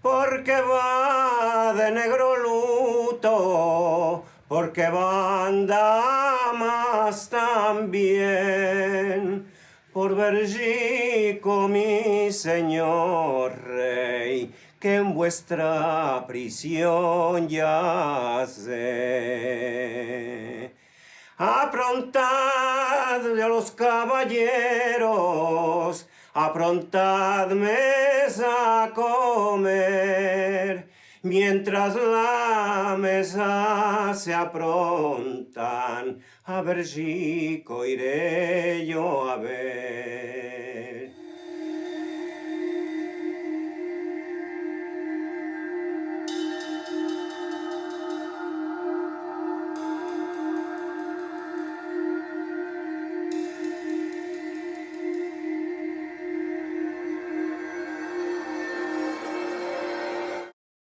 porque va de negro luto, porque van damas también, por Bergico, mi señor rey, que en vuestra prisión yace. Aprontad a los caballeros, aprontadme a comer, mientras la mesa se aprontan, a Bergico iré yo a ver.